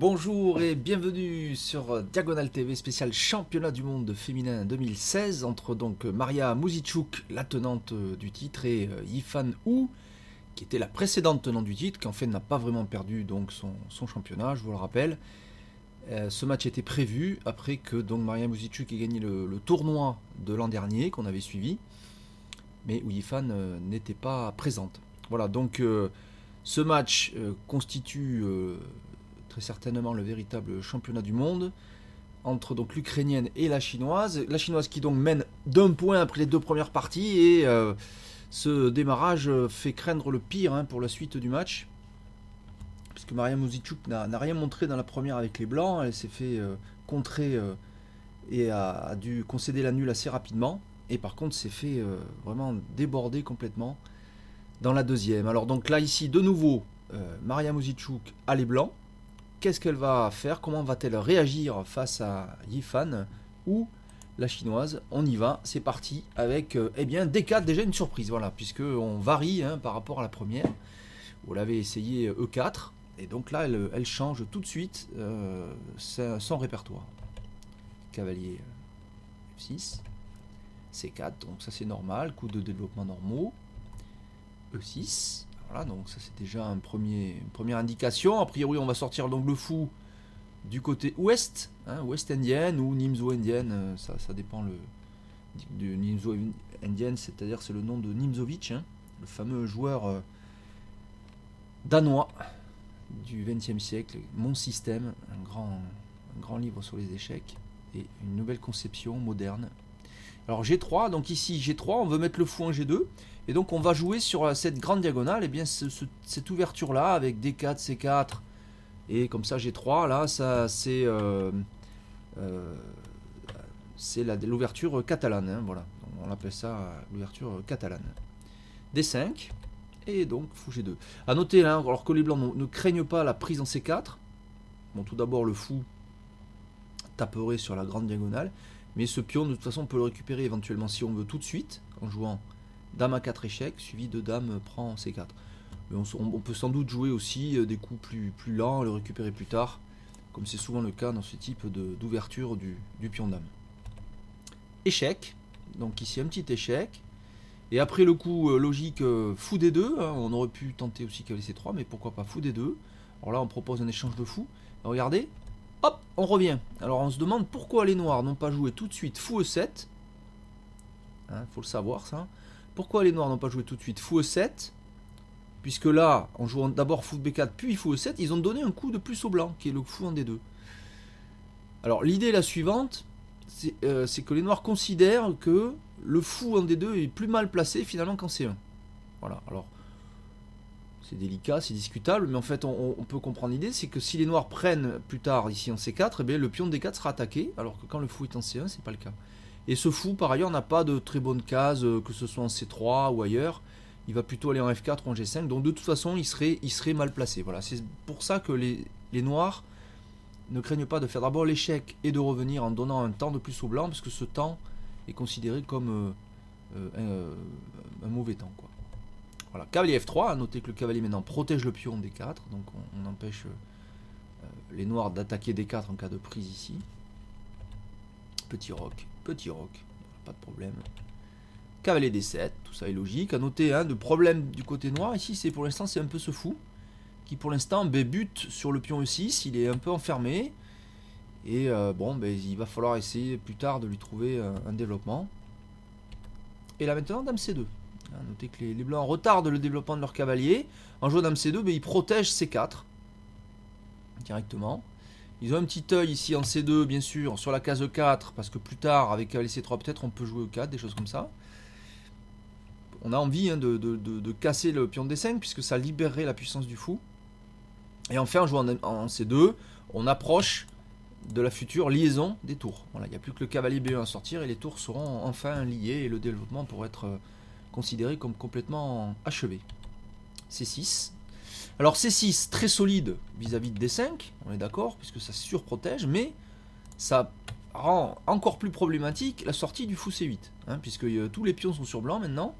Bonjour et bienvenue sur Diagonale TV spécial championnat du monde féminin 2016 entre donc Maria Muzichuk, la tenante du titre, et Yifan Hu, qui était la précédente tenante du titre, qui en fait n'a pas vraiment perdu donc son championnat, je vous le rappelle. Ce match était prévu après que donc Maria Muzichuk ait gagné le tournoi de l'an dernier qu'on avait suivi, mais où Yifan n'était pas présente. Voilà, donc ce match constitue très certainement le véritable championnat du monde entre donc l'Ukrainienne et la Chinoise. La Chinoise qui donc mène d'un point après les deux premières parties, et ce démarrage fait craindre le pire pour la suite du match, puisque Maria Muzichuk n'a rien montré dans la première avec les Blancs. Elle s'est fait contrer et a dû concéder la nulle assez rapidement, et par contre s'est fait vraiment déborder complètement dans la deuxième. Alors donc là ici de nouveau Maria Muzichuk a les Blancs. Qu'est-ce qu'elle va faire? Comment va-t-elle réagir face à Yifan ou la Chinoise? On y va, c'est parti avec eh bien D4, déjà une surprise, voilà, puisque on varie par rapport à la première. Vous l'avez essayé E4, et donc là elle change tout de suite son répertoire. Cavalier F6, C4, donc ça c'est normal, coup de développement normaux, E6. Voilà, donc ça c'est déjà une première indication. A priori on va sortir donc le fou du côté ouest, ouest indienne ou Nimzo indienne, ça dépend du Nimzo indienne, c'est-à-dire c'est le nom de Nimzovich, le fameux joueur danois du XXe siècle, Mon Système, un grand livre sur les échecs et une nouvelle conception moderne. Alors G3, donc ici G3, on veut mettre le fou en G2, et donc on va jouer sur cette grande diagonale, et bien cette ouverture là avec D4, C4, et comme ça G3, là ça c'est l'ouverture catalane, voilà, donc on appelle ça l'ouverture catalane. D5, et donc fou G2. A noter là, alors que les blancs ne craignent pas la prise en C4, bon tout d'abord le fou taperait sur la grande diagonale, mais ce pion de toute façon on peut le récupérer éventuellement si on veut tout de suite en jouant dame à 4 échecs suivi de dame prend C4. Mais on peut sans doute jouer aussi des coups plus lents, le récupérer plus tard, comme c'est souvent le cas dans ce type d'ouverture du pion dame. Échec, donc ici un petit échec, et après le coup logique fou D2, on aurait pu tenter aussi cavalier C3, mais pourquoi pas fou D2. Alors là on propose un échange de fou, regardez. Hop, on revient. Alors on se demande pourquoi les noirs n'ont pas joué tout de suite fou E7. Faut le savoir ça. Pourquoi les noirs n'ont pas joué tout de suite fou E7? Puisque là, en jouant d'abord fou B4 puis fou E7, ils ont donné un coup de plus au blanc, qui est le fou en D2. Alors l'idée est la suivante, c'est que les noirs considèrent que le fou en D2 est plus mal placé finalement qu'en C1. Voilà, alors c'est délicat, c'est discutable, mais en fait on peut comprendre l'idée, c'est que si les noirs prennent plus tard ici en C4, eh bien, le pion D4 sera attaqué, alors que quand le fou est en C1, c'est pas le cas. Et ce fou par ailleurs n'a pas de très bonne case, que ce soit en C3 ou ailleurs, il va plutôt aller en F4 ou en G5, donc de toute façon il serait mal placé. Voilà, c'est pour ça que les noirs ne craignent pas de faire d'abord l'échec et de revenir en donnant un temps de plus au blanc, parce que ce temps est considéré comme un mauvais temps, quoi. Voilà, cavalier F3, à noter que le cavalier maintenant protège le pion D4, donc on empêche les noirs d'attaquer D4 en cas de prise ici. Petit roc, pas de problème. Cavalier D7, tout ça est logique. À noter, de problème du côté noir, ici c'est pour l'instant c'est un peu ce fou, qui pour l'instant bute sur le pion E6, il est un peu enfermé, et il va falloir essayer plus tard de lui trouver un développement. Et là maintenant dame C2. Notez que les blancs retardent le développement de leur cavalier. En jouant dame C2, ils protègent C4 directement. Ils ont un petit œil ici en C2, bien sûr, sur la case E4, parce que plus tard, avec cavalier C3, peut-être on peut jouer E4, des choses comme ça. On a envie de casser le pion D5, puisque ça libérerait la puissance du fou. Et enfin, en jouant en C2, on approche de la future liaison des tours. Voilà, il n'y a plus que le cavalier B1 à sortir, et les tours seront enfin liés, et le développement pourrait être considéré comme complètement achevé. C6. Alors C6, très solide vis-à-vis de D5, on est d'accord, puisque ça surprotège, mais ça rend encore plus problématique la sortie du fou C8, puisque tous les pions sont sur blanc maintenant.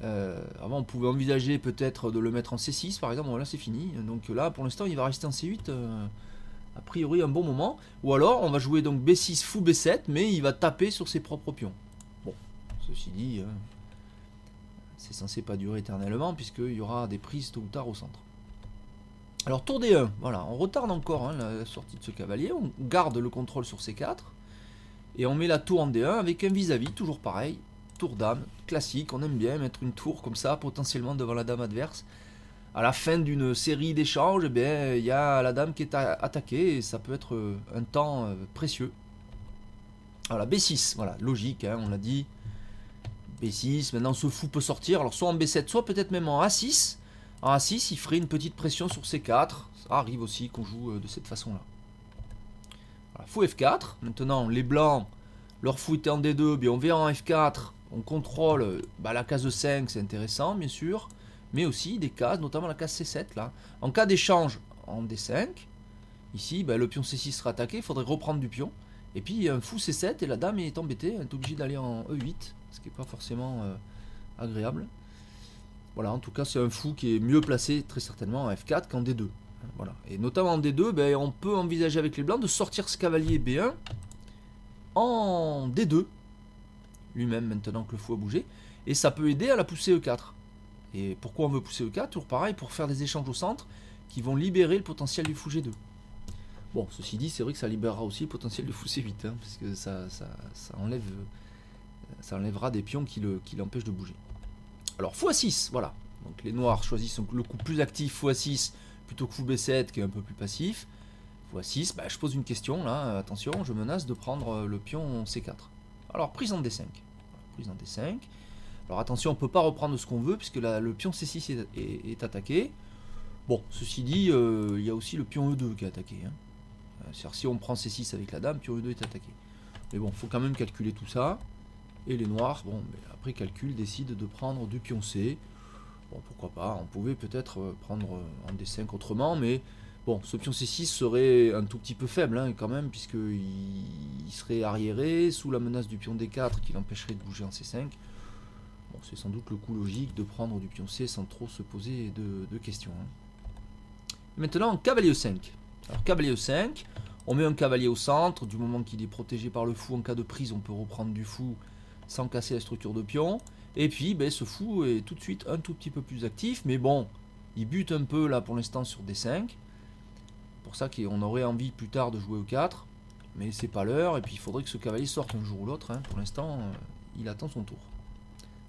Avant on pouvait envisager peut-être de le mettre en C6 par exemple, bon, là c'est fini, donc là pour l'instant il va rester en C8 a priori un bon moment. Ou alors on va jouer donc B6 fou B7, mais il va taper sur ses propres pions. Bon, ceci dit, c'est censé pas durer éternellement, puisqu'il y aura des prises tôt ou tard au centre. Alors tour D1, voilà, on retarde encore la sortie de ce cavalier, on garde le contrôle sur C4, et on met la tour en D1 avec un vis-à-vis, toujours pareil, tour dame, classique, on aime bien mettre une tour comme ça, potentiellement devant la dame adverse. À la fin d'une série d'échanges, il y a la dame qui est attaquée, et ça peut être un temps précieux. Voilà, B6, voilà, logique, on l'a dit. B6, maintenant ce fou peut sortir, alors soit en B7, soit peut-être même en A6. En A6, il ferait une petite pression sur C4. Ça arrive aussi qu'on joue de cette façon-là. Voilà, fou F4. Maintenant, les blancs, leur fou était en D2. Bien, on verra en F4. On contrôle la case 5, c'est intéressant, bien sûr. Mais aussi des cases, notamment la case C7. Là. En cas d'échange en D5, ici, le pion C6 sera attaqué. Il faudrait reprendre du pion. Et puis, il y a un fou C7 et la dame est embêtée. Elle est obligée d'aller en E8. Ce qui n'est pas forcément agréable. Voilà, en tout cas, c'est un fou qui est mieux placé très certainement en F4 qu'en D2. Voilà. Et notamment en D2, on peut envisager avec les blancs de sortir ce cavalier B1 en D2, lui-même maintenant que le fou a bougé, et ça peut aider à la pousser E4. Et pourquoi on veut pousser E4? Toujours pareil, pour faire des échanges au centre qui vont libérer le potentiel du fou G2. Bon, ceci dit, c'est vrai que ça libérera aussi le potentiel du fou C8, parce que ça enlèvera des pions qui l'empêchent de bouger. Alors fou A6, voilà. Donc les noirs choisissent le coup plus actif, fou A6, plutôt que fou B7 qui est un peu plus passif. Fou A6, je pose une question là, attention, je menace de prendre le pion C4. Alors prise en D5. Prise en D5. Alors attention, on ne peut pas reprendre ce qu'on veut puisque le pion C6 est attaqué. Bon, ceci dit, il y a aussi le pion E2 qui est attaqué. C'est-à-dire si on prend C6 avec la dame, pion E2 est attaqué. Mais bon, il faut quand même calculer tout ça. Et les noirs, après calcul, décident de prendre du pion C. Bon, pourquoi pas, on pouvait peut-être prendre en D5 autrement, mais bon, ce pion C6 serait un tout petit peu faible quand même, puisqu'il serait arriéré sous la menace du pion D4 qui l'empêcherait de bouger en C5. Bon, c'est sans doute le coup logique de prendre du pion C sans trop se poser de questions. Maintenant, cavalier E5. Alors, cavalier E5, on met un cavalier au centre, du moment qu'il est protégé par le fou, en cas de prise, on peut reprendre du fou sans casser la structure de pion. Et puis ce fou est tout de suite un tout petit peu plus actif, mais bon, il bute un peu là pour l'instant sur D5. Pour ça qu'on aurait envie plus tard de jouer E4, mais c'est pas l'heure, et puis il faudrait que ce cavalier sorte un jour ou l'autre. Pour l'instant, il attend son tour.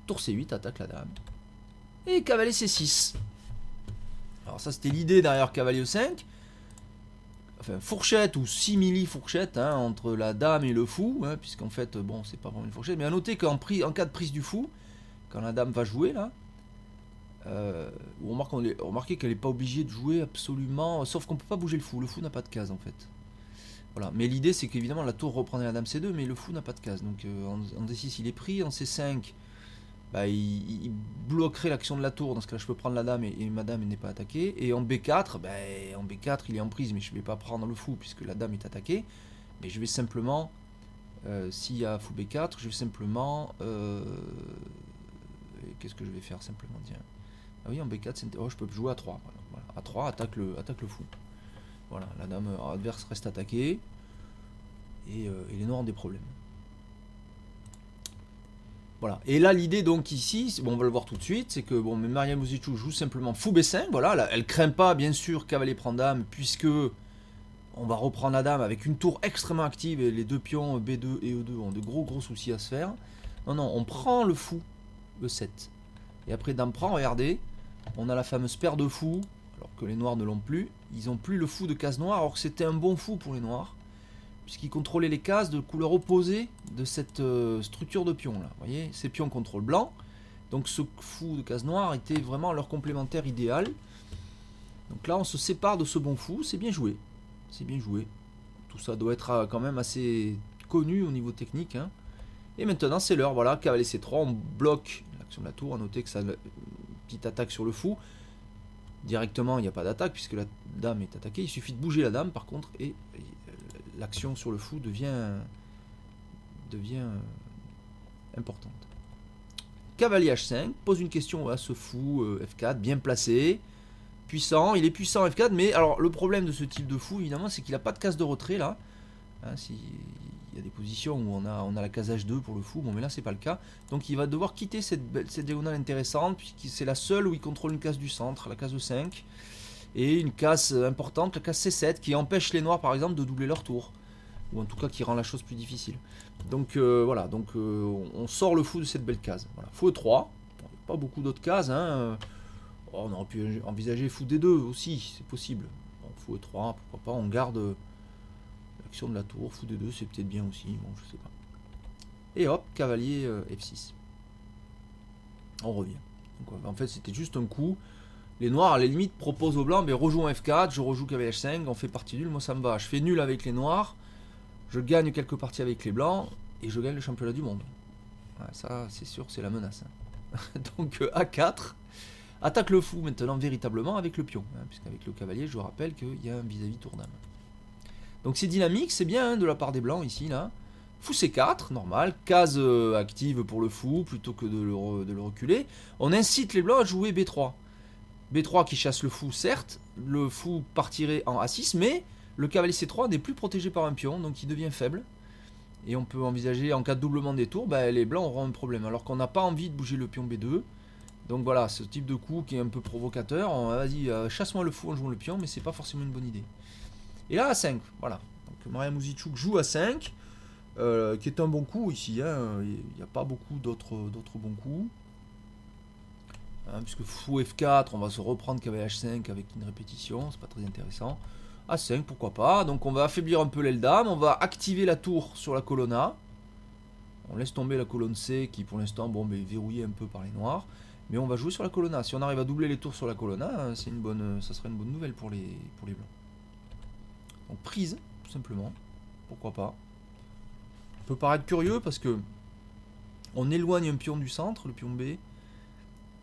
Tour C8, attaque la dame. Et cavalier C6. Alors ça c'était l'idée derrière cavalier E5. Enfin, fourchette ou simili-fourchette entre la dame et le fou, puisqu'en fait, bon, c'est pas vraiment une fourchette, mais à noter qu'en cas de prise du fou, quand la dame va jouer, là, remarquez qu'elle n'est pas obligée de jouer absolument, sauf qu'on ne peut pas bouger le fou n'a pas de case en fait. Voilà. Mais l'idée c'est qu'évidemment la tour reprendrait la dame C2, mais le fou n'a pas de case, donc en D6 il est pris, en C5, il bloquerait l'action de la tour. Dans ce cas là je peux prendre la dame et ma dame n'est pas attaquée. Et en B4, en B4 il est en prise, mais je ne vais pas prendre le fou puisque la dame est attaquée. Mais je vais simplement, s'il y a fou B4, je vais simplement, qu'est-ce que je vais faire simplement, tiens. Ah oui, en B4 je peux jouer à 3. Voilà. À 3 attaque le fou. Voilà, la dame adverse reste attaquée et les noirs ont des problèmes. Voilà. Et là l'idée donc ici, on va le voir tout de suite, c'est que Maria Muzichou joue simplement fou B5, voilà, elle craint pas bien sûr cavalier prend dame, puisque on va reprendre la dame avec une tour extrêmement active et les deux pions B2 et E2 ont de gros soucis à se faire. Non, on prend le fou E7. Et après dame prend, regardez, on a la fameuse paire de fous, alors que les noirs ne l'ont plus, ils n'ont plus le fou de case noire, alors que c'était un bon fou pour les noirs. Puisqu'ils contrôlaient les cases de couleur opposée de cette structure de pions là. Vous voyez, ces pions contrôlent blanc. Donc ce fou de case noire était vraiment leur complémentaire idéal. Donc là on se sépare de ce bon fou, c'est bien joué. C'est bien joué. Tout ça doit être quand même assez connu au niveau technique. Et maintenant c'est l'heure, voilà, cavalier C3, on bloque l'action de la tour. À noter que ça petite attaque sur le fou. Directement il n'y a pas d'attaque puisque la dame est attaquée. Il suffit de bouger la dame par contre et l'action sur le fou devient importante. Cavalier H5, pose une question à ce fou F4, bien placé. puissant. Il est puissant F4, mais alors le problème de ce type de fou, évidemment, c'est qu'il n'a pas de case de retrait là. Hein, il y a des positions où on a la case H2 pour le fou, bon mais là c'est pas le cas. Donc il va devoir quitter cette diagonale intéressante, puisque c'est la seule où il contrôle une case du centre, la case 5. Et une case importante, la case C7, qui empêche les noirs par exemple de doubler leur tour. Ou en tout cas qui rend la chose plus difficile. Donc voilà, on sort le fou de cette belle case. Voilà. Fou E3, pas beaucoup d'autres cases. Hein. On aurait pu envisager fou D2 aussi, c'est possible. Bon, fou E3, pourquoi pas, on garde l'action de la tour. Fou D2 c'est peut-être bien aussi, bon je sais pas. Et hop, cavalier F6. On revient. Donc, en fait c'était juste un coup. Les noirs, à la limite, proposent aux blancs, mais rejoue en F4, je rejoue cavalier H5, on fait partie nulle, moi ça me va. Je fais nul avec les noirs, je gagne quelques parties avec les blancs, et je gagne le championnat du monde. Ouais, ça, c'est sûr, c'est la menace. Hein. Donc A4, attaque le fou maintenant véritablement avec le pion, hein, puisqu'avec le cavalier, je vous rappelle qu'il y a un vis-à-vis tour dame. Donc c'est dynamique, c'est bien hein, de la part des blancs ici, là. Fou C4, normal, case active pour le fou, plutôt que de le reculer. On incite les blancs à jouer B3. B3 qui chasse le fou, certes, le fou partirait en A6, mais le cavalier C3 n'est plus protégé par un pion, donc il devient faible. Et on peut envisager, en cas de doublement des tours, bah, les blancs auront un problème, alors qu'on n'a pas envie de bouger le pion B2. Donc voilà, ce type de coup qui est un peu provocateur, vas-y, chasse-moi le fou en jouant le pion, mais c'est pas forcément une bonne idée. Et là, A5, voilà. Donc Maria Muzichuk joue A5, qui est un bon coup ici, hein. Il n'y a pas beaucoup d'autres bons coups. Hein, puisque fou F4, on va se reprendre cavalier H5 avec une répétition, c'est pas très intéressant. A5, pourquoi pas. Donc on va affaiblir un peu l'aile dame, on va activer la tour sur la colonne A. On laisse tomber la colonne C qui pour l'instant bon, est verrouillée un peu par les noirs. Mais on va jouer sur la colonne A. Si on arrive à doubler les tours sur la colonne A, ça sera une bonne nouvelle pour les blancs. Donc prise, tout simplement. Pourquoi pas. Ça peut paraître curieux parce que on éloigne un pion du centre, le pion B,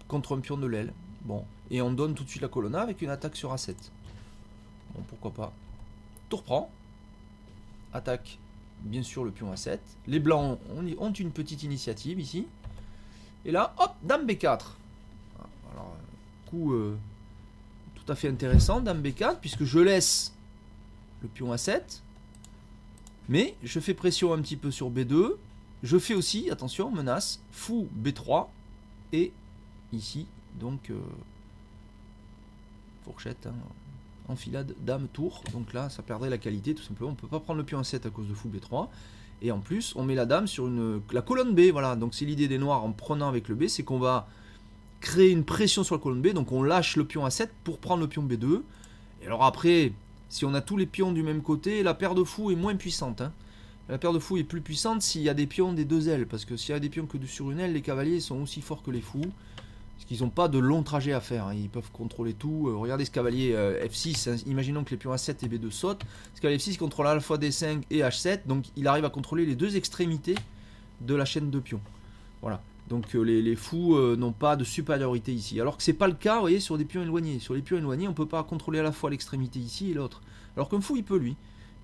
contre un pion de l'aile. Bon. Et on donne tout de suite la colonne A avec une attaque sur A7. Bon, pourquoi pas. Tour prend. Attaque, bien sûr, le pion A7. Les blancs ont une petite initiative ici. Et là, hop, dame B4. Alors, coup tout à fait intéressant, dame B4, puisque je laisse le pion A7. Mais je fais pression un petit peu sur B2. Je fais aussi, attention, menace, fou B3. Et ici, donc, fourchette, hein, enfilade, dame, tour. Donc là, ça perdrait la qualité, tout simplement. On ne peut pas prendre le pion A7 à cause de fou B3. Et en plus, on met la dame sur la colonne B. Voilà, donc c'est l'idée des noirs en prenant avec le B, c'est qu'on va créer une pression sur la colonne B. Donc on lâche le pion A7 pour prendre le pion B2. Et alors après, si on a tous les pions du même côté, la paire de fous est moins puissante. Hein. La paire de fous est plus puissante s'il y a des pions des deux ailes. Parce que s'il y a des pions que sur une aile, les cavaliers sont aussi forts que les fous. Parce qu'ils n'ont pas de long trajet à faire. Hein. Ils peuvent contrôler tout. Regardez ce cavalier F6. Hein. Imaginons que les pions A7 et B2 sautent. Ce cavalier F6 contrôle à la fois D5 et H7. Donc il arrive à contrôler les deux extrémités de la chaîne de pions. Voilà. Donc les fous n'ont pas de supériorité ici. Alors que c'est pas le cas, vous voyez, sur des pions éloignés. Sur les pions éloignés, on ne peut pas contrôler à la fois l'extrémité ici et l'autre. Alors qu'un fou, il peut lui.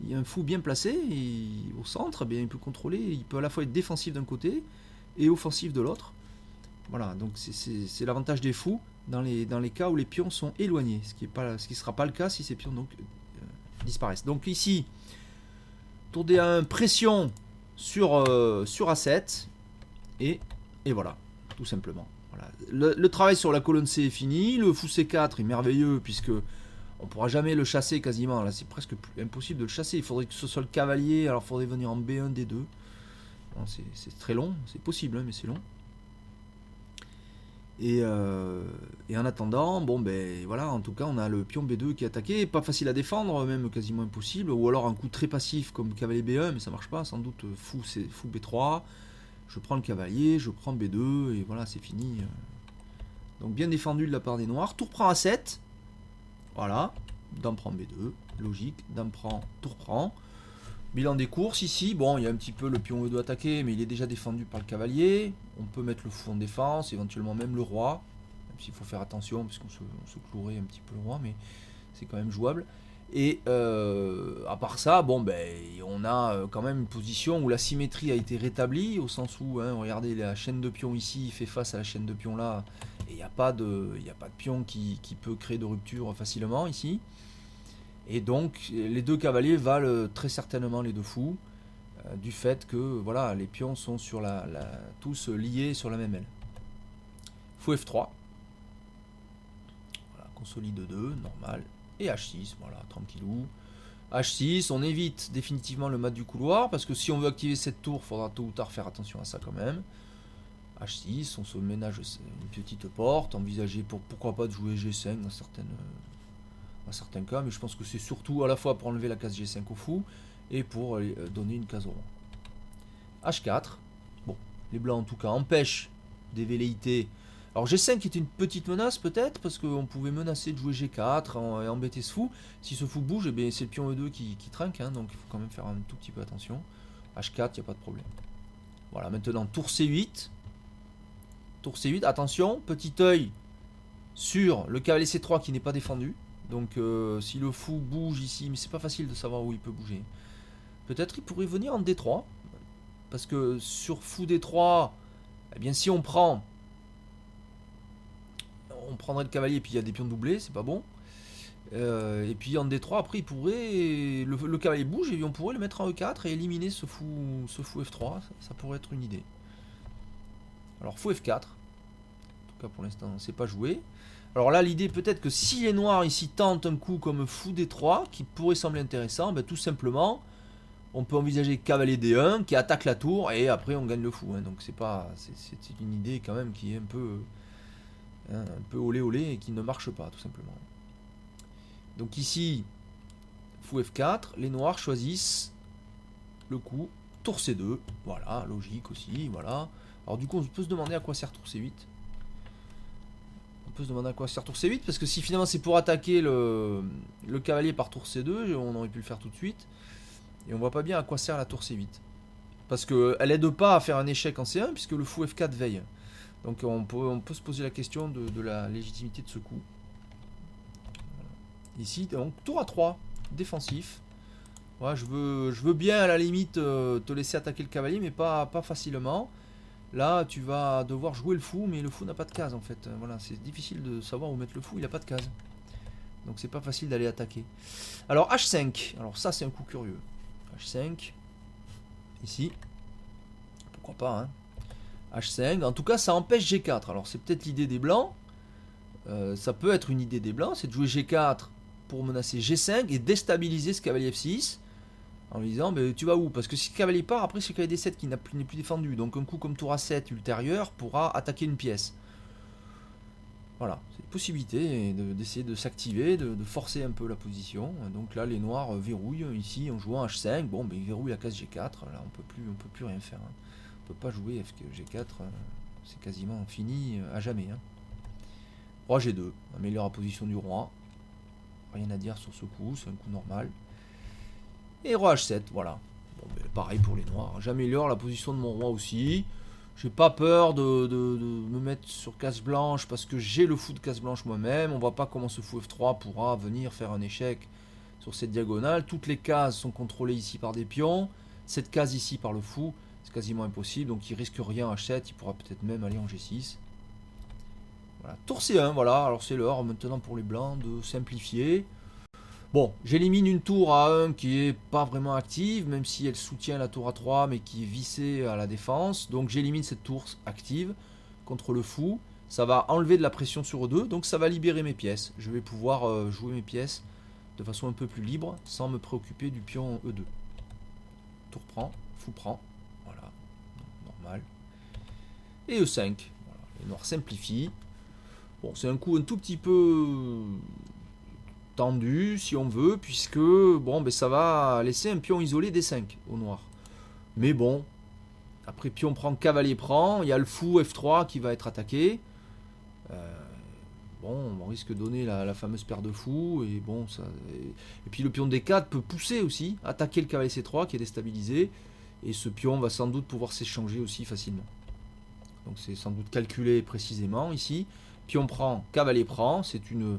Il y a un fou bien placé, et au centre, eh bien, il peut contrôler, il peut à la fois être défensif d'un côté et offensif de l'autre. Voilà, donc c'est l'avantage des fous dans les cas où les pions sont éloignés, ce qui ne sera pas le cas si ces pions donc, disparaissent. Donc ici, tour D1, pression sur A7, et voilà, tout simplement. Voilà. Le travail sur la colonne C est fini, le fou C4 est merveilleux, puisque on ne pourra jamais le chasser quasiment, là c'est presque impossible de le chasser, il faudrait que ce soit le cavalier, alors il faudrait venir en B1, D2. Bon, c'est très long, c'est possible, hein, mais c'est long. Et en attendant, bon ben voilà, en tout cas on a le pion B2 qui est attaqué, pas facile à défendre, même quasiment impossible, ou alors un coup très passif comme cavalier B1, mais ça marche pas, sans doute fou B3, je prends le cavalier, je prends B2, et voilà, c'est fini. Donc bien défendu de la part des noirs, tour prend A7, voilà, dame prend B2, logique, dame prend, tour prend. Bilan des courses ici, bon il y a un petit peu le pion E2 attaqué, mais il est déjà défendu par le cavalier. On peut mettre le fou en défense, éventuellement même le roi, même s'il faut faire attention parce qu'on se clouerait un petit peu le roi, mais c'est quand même jouable. Et à part ça, bon ben on a quand même une position où la symétrie a été rétablie, au sens où, hein, regardez la chaîne de pions ici fait face à la chaîne de pions là, il n'y a pas de pion qui peut créer de rupture facilement ici. Et donc les deux cavaliers valent très certainement les deux fous, du fait que voilà, les pions sont sur tous liés sur la même aile. Fou F3. Voilà, consolide 2, normal. Et H6, voilà, tranquillou. H6, on évite définitivement le mat du couloir, parce que si on veut activer cette tour, il faudra tôt ou tard faire attention à ça quand même. H6, on se ménage une petite porte, envisager pourquoi pas de jouer G5 dans certains cas, mais je pense que c'est surtout à la fois pour enlever la case G5 au fou, et pour donner une case au roi. H4, bon, les blancs en tout cas empêchent des velléités. Alors G5 est une petite menace peut-être, parce qu'on pouvait menacer de jouer G4 et embêter ce fou. Si ce fou bouge, eh c'est le pion E2 qui trinque, hein, donc il faut quand même faire un tout petit peu attention. H4, il n'y a pas de problème. Voilà, maintenant tour C8. Tour C8, attention, petit œil sur le cavalier C3 qui n'est pas défendu. Donc si le fou bouge ici, mais c'est pas facile de savoir où il peut bouger. Peut-être il pourrait venir en D3. Parce que sur fou D3, eh bien si on prendrait le cavalier et puis il y a des pions doublés, c'est pas bon. Et puis en D3, après il pourrait. Le cavalier bouge et on pourrait le mettre en E4 et éliminer ce fou F3. Ça pourrait être une idée. Alors fou F4. En tout cas pour l'instant c'est pas joué. Alors là l'idée peut-être que si les noirs ici tentent un coup comme fou D3, qui pourrait sembler intéressant, ben, tout simplement on peut envisager cavalier D1 qui attaque la tour et après on gagne le fou. Hein. Donc c'est une idée quand même qui est un peu olé olé et qui ne marche pas tout simplement. Donc ici fou F4, les noirs choisissent le coup tour C2, voilà, logique aussi, voilà. Alors du coup on peut se demander à quoi sert tour C8. On peut se demander à quoi sert tour C8, parce que si finalement c'est pour attaquer le cavalier par tour C2, on aurait pu le faire tout de suite. Et on voit pas bien à quoi sert la tour C8. Parce qu'elle aide pas à faire un échec en C1, puisque le fou F4 veille. Donc on peut se poser la question de la légitimité de ce coup. Ici, donc tour A3, défensif. Ouais, je veux bien à la limite te laisser attaquer le cavalier, mais pas facilement. Là, tu vas devoir jouer le fou, mais le fou n'a pas de case en fait. Voilà, c'est difficile de savoir où mettre le fou, il n'a pas de case. Donc c'est pas facile d'aller attaquer. Alors H5, alors ça c'est un coup curieux. H5, ici, pourquoi pas, hein. H5, en tout cas ça empêche G4. Alors c'est peut-être l'idée des blancs. Ça peut être une idée des blancs, c'est de jouer G4 pour menacer G5 et déstabiliser ce cavalier F6. En lui disant, mais tu vas où? Parce que si le cavalier part, après c'est le cavalier D7 qui n'est plus défendu. Donc un coup comme tour A7 ultérieur pourra attaquer une pièce. Voilà, c'est une possibilité d'essayer de s'activer, de forcer un peu la position. Donc là les noirs verrouillent ici en jouant H5. Bon, ben ils verrouillent la case G4. Là on peut plus rien faire. Hein. On peut pas jouer G4. C'est quasiment fini à jamais. Hein. Roi G2, améliore la position du roi. Rien à dire sur ce coup, c'est un coup normal. Et roi H7, voilà. Bon, ben, pareil pour les noirs. J'améliore la position de mon roi aussi. J'ai pas peur de me mettre sur case blanche parce que j'ai le fou de case blanche moi-même. On voit pas comment ce fou F3 pourra venir faire un échec sur cette diagonale. Toutes les cases sont contrôlées ici par des pions. Cette case ici par le fou, c'est quasiment impossible. Donc il risque rien à H7. Il pourra peut-être même aller en G6. Voilà. Tour C1, voilà. Alors c'est l'heure maintenant pour les blancs de simplifier. Bon, j'élimine une tour A1 qui est pas vraiment active, même si elle soutient la tour A3, mais qui est vissée à la défense. Donc j'élimine cette tour active contre le fou. Ça va enlever de la pression sur E2, donc ça va libérer mes pièces. Je vais pouvoir jouer mes pièces de façon un peu plus libre, sans me préoccuper du pion E2. Tour prend, fou prend, voilà, normal. Et E5, voilà. Les noirs simplifient. Bon, c'est un coup un tout petit peu tendu si on veut, puisque bon, ben, ça va laisser un pion isolé D5 au noir. Mais bon, après pion prend, cavalier prend, il y a le fou F3 qui va être attaqué. Bon, on risque de donner la fameuse paire de fous, et bon, ça. Et puis le pion D4 peut pousser aussi, attaquer le cavalier C3 qui est déstabilisé, et ce pion va sans doute pouvoir s'échanger aussi facilement. Donc c'est sans doute calculé précisément ici. Pion prend, cavalier prend, c'est une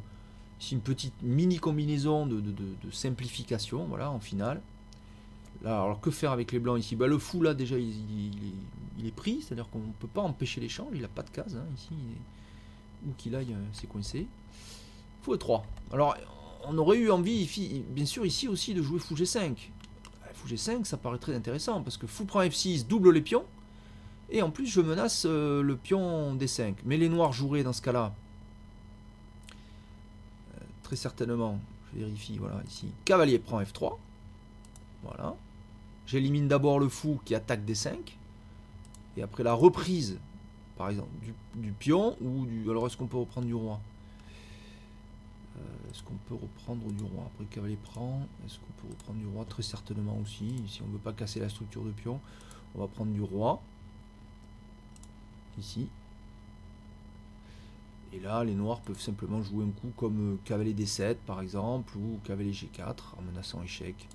petite mini combinaison de simplification, voilà, en finale. Là, alors que faire avec les blancs ici? Bah, le fou là déjà il est pris, c'est à dire qu'on ne peut pas empêcher l'échange, il n'a pas de case, hein, ici où qu'il aille, c'est coincé. Fou E3. Alors, on aurait eu envie, bien sûr, ici aussi, de jouer fou G5. Fou G5, ça paraît très intéressant, parce que fou prend F6, double les pions, et en plus, je menace le pion D5. Mais les noirs joueraient dans ce cas-là, très certainement, je vérifie, voilà, ici, cavalier prend F3. Voilà. J'élimine d'abord le fou qui attaque D5, et après la reprise, par exemple, du pion, ou du... Alors, est-ce qu'on peut reprendre du roi ? Est-ce qu'on peut reprendre du roi? Après le cavalier prend. Est-ce qu'on peut reprendre du roi? Très certainement aussi. Si on ne veut pas casser la structure de pion, on va prendre du roi. Ici. Et là, les noirs peuvent simplement jouer un coup comme cavalier D7 par exemple, ou cavalier G4 en menaçant échec.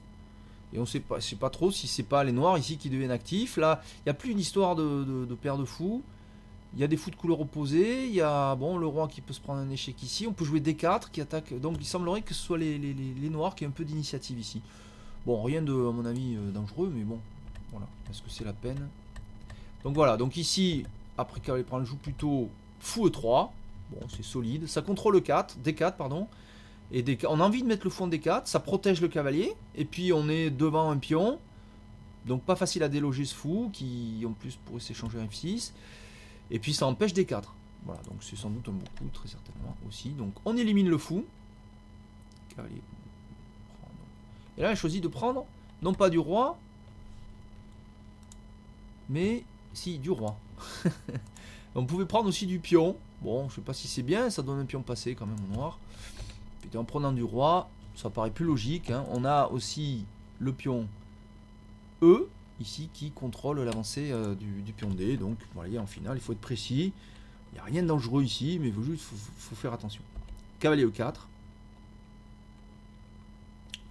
Et on sait pas, je sais pas trop si c'est pas les noirs ici qui deviennent actifs. Là, il n'y a plus une histoire de paire de fous. Il y a des fous de couleur opposée, il y a bon, le roi qui peut se prendre un échec ici, on peut jouer D4 qui attaque, donc il semblerait que ce soit les noirs qui aient un peu d'initiative ici. Bon, rien de, à mon avis, dangereux, mais bon, voilà, est-ce que c'est la peine? Donc voilà, donc ici, après cavalier prend, on joue plutôt fou E3, bon, c'est solide, ça contrôle le 4, D4, pardon, et on a envie de mettre le fou en D4, ça protège le cavalier, et puis on est devant un pion, donc pas facile à déloger ce fou, qui en plus pourrait s'échanger un F6, et puis ça empêche des 4. Voilà, donc c'est sans doute un bon coup, très certainement aussi. Donc on élimine le fou. Cavalier. Et là, elle choisit de prendre, non pas du roi, mais si, du roi. On pouvait prendre aussi du pion. Bon, je sais pas si c'est bien, ça donne un pion passé quand même au noir. Puis en prenant du roi, ça paraît plus logique. Hein. On a aussi le pion E, ici qui contrôle l'avancée du pion D. Donc voilà, en finale, il faut être précis. Il n'y a rien de dangereux ici, mais il faut faire attention. Cavalier E4.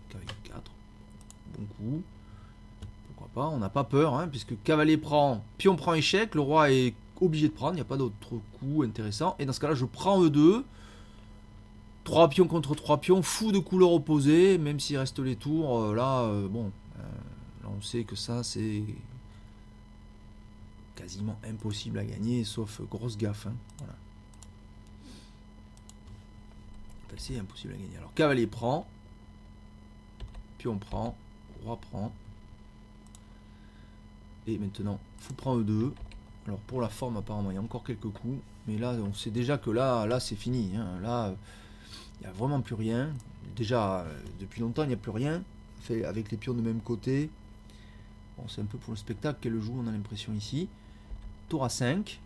Cavalier E4. Bon coup. Pourquoi pas, on n'a pas peur, hein, puisque cavalier prend, pion prend échec, le roi est obligé de prendre, il n'y a pas d'autre coup intéressant. Et dans ce cas-là, je prends E2. 3 pions contre 3 pions, fou de couleur opposée, même s'il reste les tours, bon... on sait que ça c'est quasiment impossible à gagner, sauf grosse gaffe. Hein. Voilà. Enfin, c'est impossible à gagner. Alors cavalier prend, pion prend, roi prend. Et maintenant, fou prend E2. Alors pour la forme apparemment il y a encore quelques coups. Mais là on sait déjà que là c'est fini. Hein. Là il n'y a vraiment plus rien. Déjà depuis longtemps il n'y a plus rien. Fait avec les pions de même côté. Bon, c'est un peu pour le spectacle qu'elle joue, on a l'impression ici. Tour A5.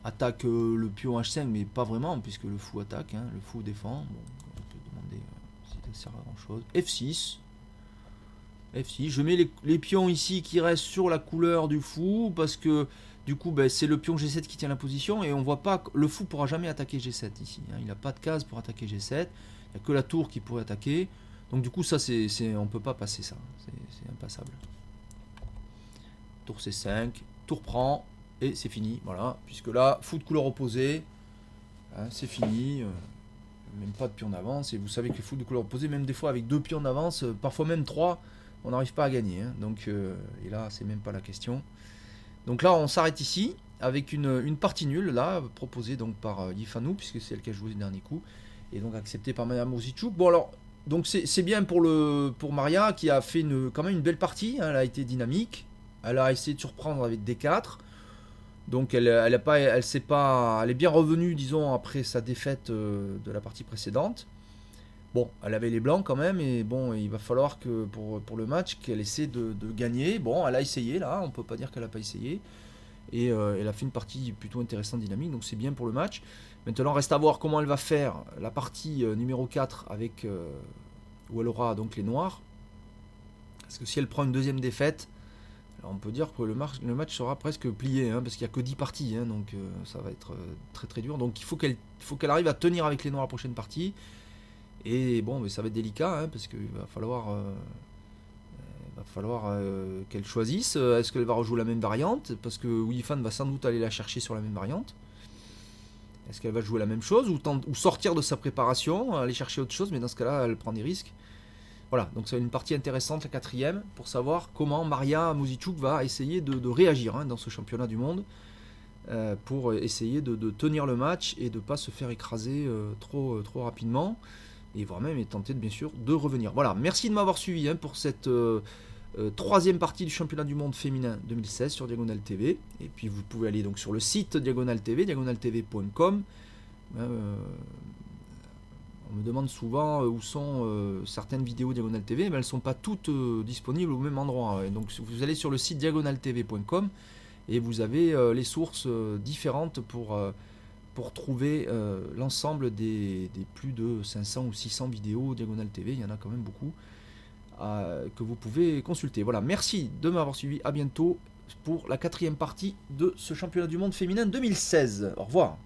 Attaque le pion H5, mais pas vraiment, puisque le fou attaque, hein, le fou défend. Bon, on peut demander si ça sert à grand chose. F6. F6. Je mets les pions ici qui restent sur la couleur du fou, parce que du coup, ben, c'est le pion G7 qui tient la position, et on voit pas, le fou pourra jamais attaquer G7 ici. Hein, il n'a pas de case pour attaquer G7. Il n'y a que la tour qui pourrait attaquer. Donc du coup ça on peut pas passer ça, c'est impassable. Tour C5, tour prend et c'est fini, voilà, puisque là, fou de couleur opposée, hein, c'est fini, même pas de pion d'avance, et vous savez que les fous de couleur opposée, même des fois avec 2 pions d'avance, parfois même 3, on n'arrive pas à gagner, hein, donc, et là c'est même pas la question. Donc là on s'arrête ici, avec une partie nulle, là, proposée donc par Yifanou, puisque c'est elle qui a joué le dernier coup, et donc acceptée par Maria Mozichuk. Bon alors, donc c'est bien pour Maria qui a fait quand même une belle partie, hein, elle a été dynamique, elle a essayé de surprendre avec D4, donc elle est bien revenue disons après sa défaite de la partie précédente. Bon, elle avait les blancs quand même, et bon, il va falloir que pour le match qu'elle essaie de gagner. Bon, elle a essayé là, on peut pas dire qu'elle a pas essayé, et elle a fait une partie plutôt intéressante, dynamique, donc c'est bien pour le match. Maintenant, reste à voir comment elle va faire la partie numéro 4 avec où elle aura donc les noirs. Parce que si elle prend une deuxième défaite, alors on peut dire que le match sera presque plié, hein, parce qu'il n'y a que 10 parties, hein, donc ça va être très très dur. Donc il faut qu'elle arrive à tenir avec les noirs la prochaine partie. Et bon, mais ça va être délicat, hein, parce qu'il va falloir qu'elle choisisse. Est-ce qu'elle va rejouer la même variante? Parce que Weifan va sans doute aller la chercher sur la même variante. Est-ce qu'elle va jouer la même chose ou sortir de sa préparation, aller chercher autre chose, mais dans ce cas-là, elle prend des risques. Voilà, donc c'est une partie intéressante, la 4e, pour savoir comment Maria Mozichuk va essayer de réagir, hein, dans ce championnat du monde. pour essayer de tenir le match et de ne pas se faire écraser trop rapidement, et voire même tenter bien sûr de revenir. Voilà, merci de m'avoir suivi pour cette troisième partie du championnat du monde féminin 2016 sur Diagonale TV. Et puis vous pouvez aller donc sur le site Diagonale TV, diagonaletv.com. On me demande souvent où sont certaines vidéos Diagonale TV, mais elles ne sont pas toutes disponibles au même endroit. Et donc vous allez sur le site diagonaletv.com et vous avez les sources différentes pour trouver l'ensemble des plus de 500 ou 600 vidéos Diagonale TV. Il y en a quand même beaucoup que vous pouvez consulter. Voilà, merci de m'avoir suivi. À bientôt pour la quatrième partie de ce championnat du monde féminin 2016. Au revoir.